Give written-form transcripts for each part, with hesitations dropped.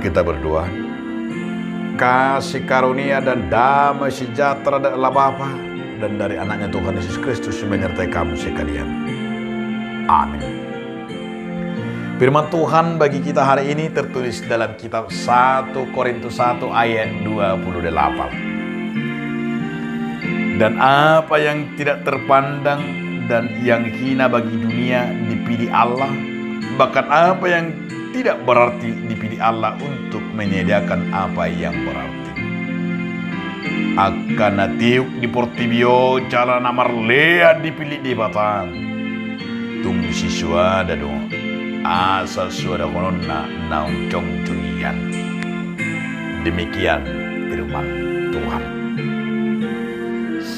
kita berdoa. Kasih karunia dan damai sejahtera dari Allah Bapa dan dari anaknya Tuhan Yesus Kristus menyertai kamu sekalian. Amin. Firman Tuhan bagi kita hari ini tertulis dalam kitab 1 Korintus 1 ayat 28. Dan apa yang tidak terpandang dan yang hina bagi dunia dipilih Allah, bahkan apa yang tidak berarti dipilih Allah untuk menyediakan apa yang berarti. Akan natiuk di portibio jalan amar lea dipilih di batang. Tunggu siswa dado asal suara konona naung cong cungian. Demikian firman Tuhan.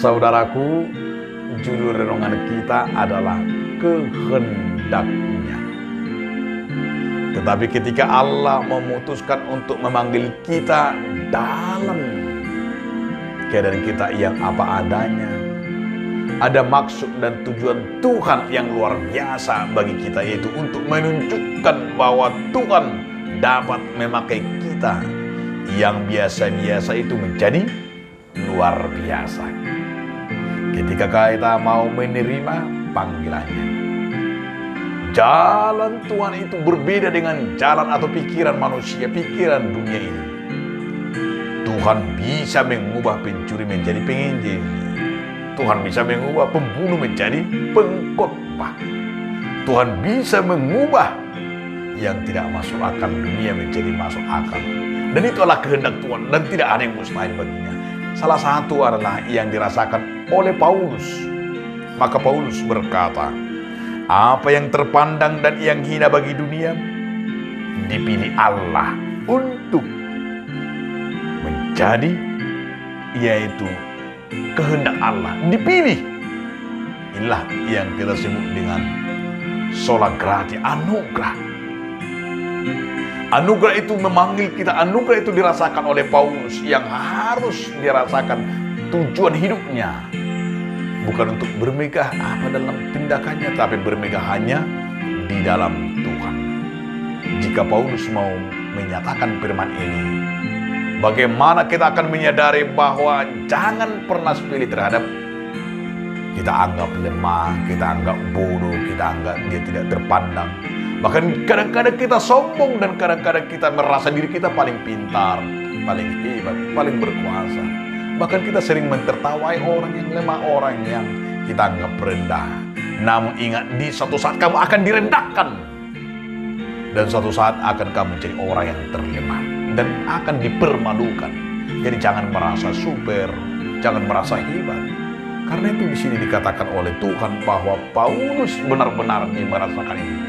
Saudaraku, judul renungan kita adalah kehendaknya. Tetapi ketika Allah memutuskan untuk memanggil kita dalam keadaan kita yang apa adanya, ada maksud dan tujuan Tuhan yang luar biasa bagi kita, yaitu untuk menunjukkan bahwa Tuhan dapat memakai kita yang biasa-biasa itu menjadi luar biasa. Ketika kita mau menerima panggilannya. Jalan Tuhan itu berbeda dengan jalan atau pikiran manusia, pikiran dunia ini. Tuhan bisa mengubah pencuri menjadi penginjil. Tuhan bisa mengubah pembunuh menjadi pengkhotbah. Tuhan bisa mengubah yang tidak masuk akal dunia menjadi masuk akal. Dan itu adalah kehendak Tuhan dan tidak ada yang mustahil baginya. Salah satu adalah yang dirasakan oleh Paulus. Maka Paulus berkata, apa yang terpandang dan yang hina bagi dunia dipilih Allah untuk menjadi, yaitu kehendak Allah dipilih. Inilah yang kita sebut dengan sola gratia, anugerah. Anugerah itu memanggil kita, anugerah itu dirasakan oleh Paulus yang harus dirasakan tujuan hidupnya. Bukan untuk bermegah apa dalam tindakannya, tapi bermegah hanya di dalam Tuhan. Jika Paulus mau menyatakan firman ini, bagaimana kita akan menyadari bahwa jangan pernah sepele terhadap kita anggap lemah, kita anggap bodoh, kita anggap dia tidak terpandang. Bahkan kadang-kadang kita sombong dan kadang-kadang kita merasa diri kita paling pintar, paling hebat, paling berkuasa. Bahkan kita sering mentertawai orang yang lemah, orang yang kita anggap rendah. Namun ingat, di suatu saat kamu akan direndahkan. Dan suatu saat akan kamu menjadi orang yang terlemah dan akan dipermalukan. Jadi jangan merasa super, jangan merasa hebat. Karena itu di sini dikatakan oleh Tuhan bahwa Paulus benar-benar merasakan ini.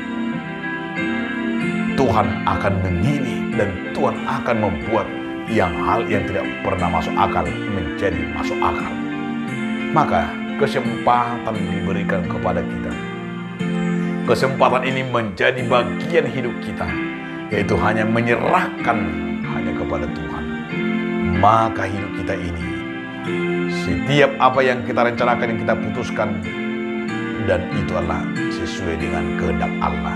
Tuhan akan memilih dan Tuhan akan membuat yang hal yang tidak pernah masuk akal menjadi masuk akal. Maka kesempatan diberikan kepada kita. Kesempatan ini menjadi bagian hidup kita, yaitu hanya menyerahkan hanya kepada Tuhan. Maka hidup kita ini, setiap apa yang kita rencanakan, yang kita putuskan, dan itu adalah sesuai dengan kehendak Allah.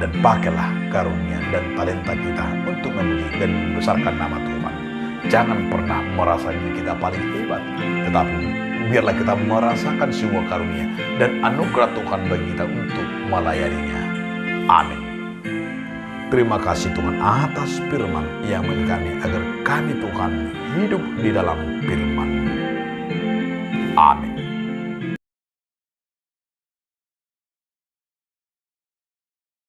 Dan pakailah karunia dan talenta kita untuk memuji dan membesarkan nama Tuhan. Jangan pernah merasa diri kita paling hebat, tetapi biarlah kita merasakan semua karunia dan anugerah Tuhan bagi kita untuk melayaninya. Amin. Terima kasih Tuhan atas firman yang bagi kami, agar kami Tuhan hidup di dalam firman. Amin.